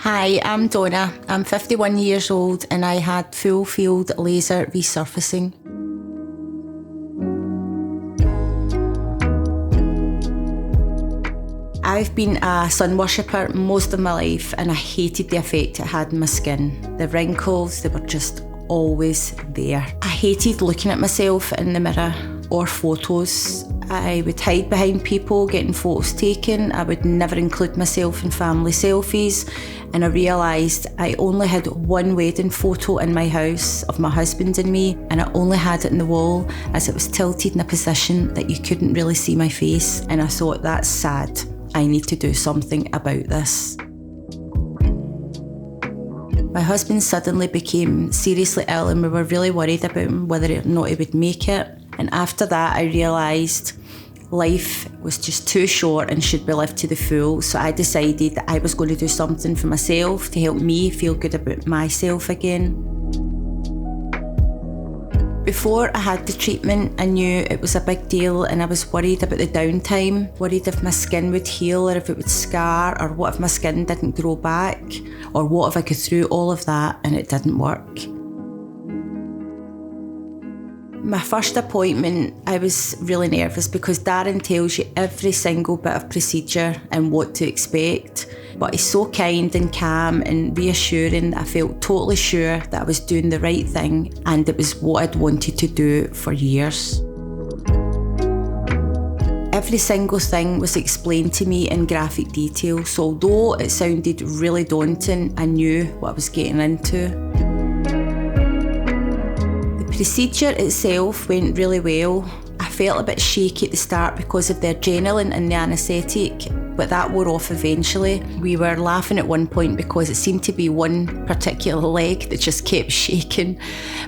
Hi, I'm Donna. I'm 51 years old and I had full field laser resurfacing. I've been a sun worshipper most of my life and I hated the effect it had on my skin. The wrinkles, they were just always there. I hated looking at myself in the mirror or photos. I would hide behind people getting photos taken. I would never include myself in family selfies. And I realised I only had one wedding photo in my house of my husband and me, and I only had it in the wall as it was tilted in a position that you couldn't really see my face. And I thought, that's sad. I need to do something about this. My husband suddenly became seriously ill and we were really worried about him, whether or not he would make it. And after that, I realised life was just too short and should be lived to the full. So I decided that I was going to do something for myself to help me feel good about myself again. Before I had the treatment, I knew it was a big deal and I was worried about the downtime, worried if my skin would heal or if it would scar, or what if my skin didn't grow back, or what if I got through all of that and it didn't work. My first appointment, I was really nervous because Darren tells you every single bit of procedure and what to expect. But he's so kind and calm and reassuring that I felt totally sure that I was doing the right thing and it was what I'd wanted to do for years. Every single thing was explained to me in graphic detail, so although it sounded really daunting, I knew what I was getting into. The procedure itself went really well. I felt a bit shaky at the start because of the adrenaline and the anaesthetic, but that wore off eventually. We were laughing at one point because it seemed to be one particular leg that just kept shaking,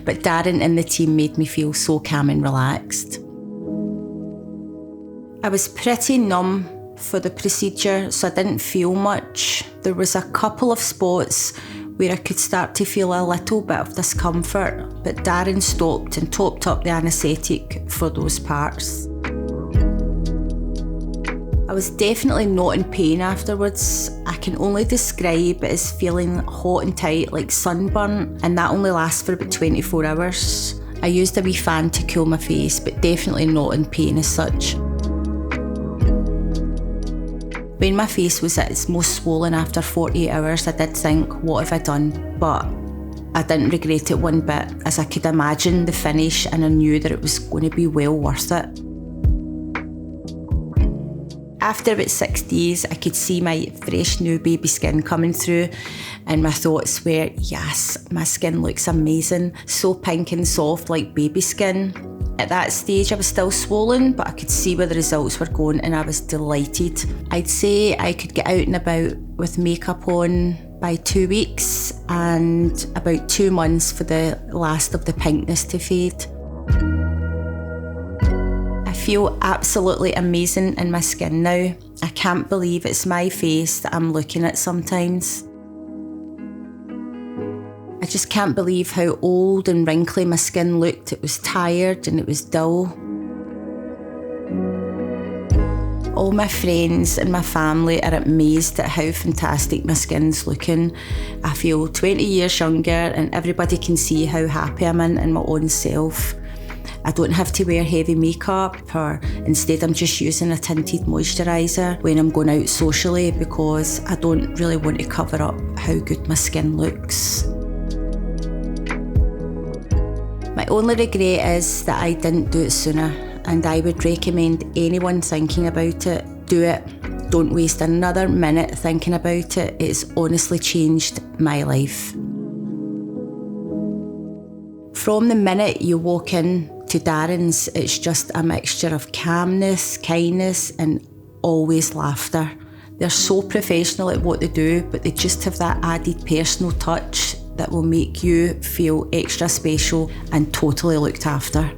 but Darren and the team made me feel so calm and relaxed. I was pretty numb for the procedure, so I didn't feel much. There was a couple of spots where I could start to feel a little bit of discomfort, but Darren stopped and topped up the anaesthetic for those parts. I was definitely not in pain afterwards. I can only describe it as feeling hot and tight like sunburn, and that only lasts for about 24 hours. I used a wee fan to cool my face, but definitely not in pain as such. When my face was at its most swollen after 48 hours, I did think, what have I done? But I didn't regret it one bit, as I could imagine the finish and I knew that it was going to be well worth it. After about 6 days, I could see my fresh new baby skin coming through and my thoughts were, yes, my skin looks amazing, so pink and soft like baby skin. At that stage, I was still swollen, but I could see where the results were going and I was delighted. I'd say I could get out and about with makeup on by 2 weeks and about 2 months for the last of the pinkness to fade. I feel absolutely amazing in my skin now. I can't believe it's my face that I'm looking at sometimes. I just can't believe how old and wrinkly my skin looked. It was tired and it was dull. All my friends and my family are amazed at how fantastic my skin's looking. I feel 20 years younger and everybody can see how happy I'm in my own self. I don't have to wear heavy makeup, or instead I'm just using a tinted moisturiser when I'm going out socially because I don't really want to cover up how good my skin looks. My only regret is that I didn't do it sooner, and I would recommend anyone thinking about it, do it. Don't waste another minute thinking about it. It's honestly changed my life. From the minute you walk in to Darren's, it's just a mixture of calmness, kindness, and always laughter. They're so professional at what they do, but they just have that added personal touch that will make you feel extra special and totally looked after.